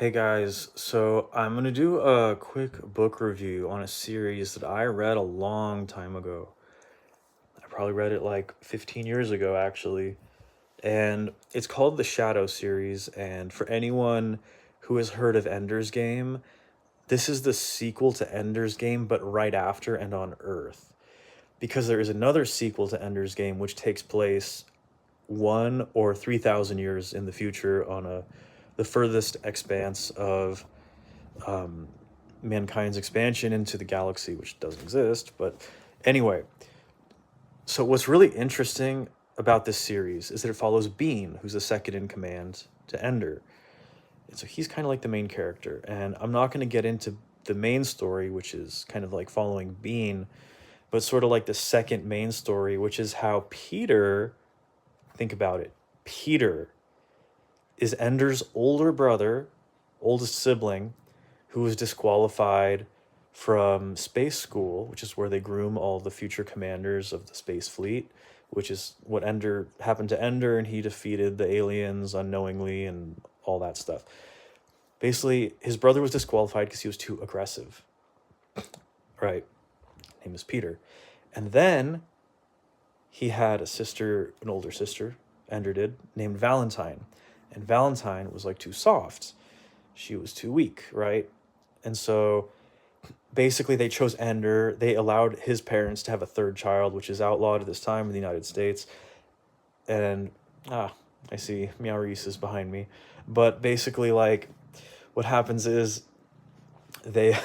Hey guys, so I'm gonna do a quick book review on a series that I read a long time ago. I probably read it like 15 years ago, actually. And it's called the Shadow series. And for anyone who has heard of Ender's Game, this is the sequel to Ender's Game, but right after and on Earth. Because there is another sequel to Ender's Game, which takes place 1 or 3,000 years in the future on the furthest expanse of um, mankind's expansion into the galaxy, which doesn't exist. But anyway, so what's really interesting about this series is that it follows Bean, who's the second in command to Ender. And so he's kind of like the main character. And I'm not going to get into the main story, which is kind of like following Bean, but sort of like the second main story, which is how Peter, think about it, Peter is Ender's older brother, oldest sibling, who was disqualified from space school, which is where they groom all the future commanders of the space fleet, which is what Ender happened to Ender, and he defeated the aliens unknowingly and all that stuff. Basically, his brother was disqualified because he was too aggressive. Right. Name is Peter. And then he had a sister, an older sister, Ender did, named Valentine. And Valentine was like too soft. She was too weak, right? And so basically they chose Ender. They allowed his parents to have a third child, which is outlawed at this time in the United States. And I see Meow Reese is behind me. But basically, like, what happens is they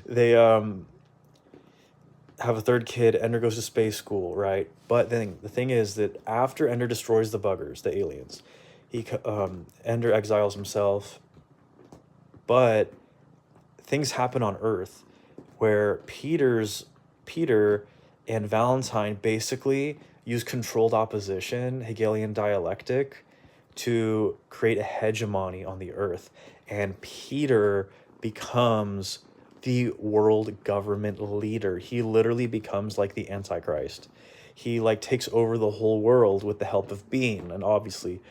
they have a third kid. Ender goes to space school, right? But then the thing is that after Ender destroys the buggers, the aliens, Ender exiles himself. But things happen on Earth where Peter and Valentine basically use controlled opposition, Hegelian dialectic, to create a hegemony on the Earth. And Peter becomes the world government leader. He literally becomes like the Antichrist. He like takes over the whole world with the help of Bean. And obviously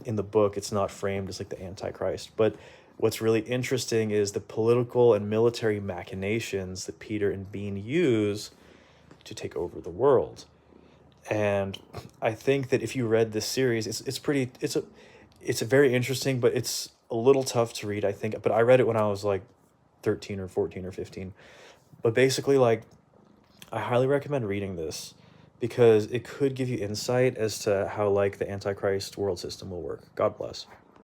in the book it's not framed as like the Antichrist. But what's really interesting is the political and military machinations that Peter and Bean use to take over the world. And I think that if you read this series, it's a very interesting, but it's a little tough to read, I think. But I read it when I was like 13 or 14 or 15. But basically, like, I highly recommend reading this because it could give you insight as to how like the Antichrist world system will work. God bless.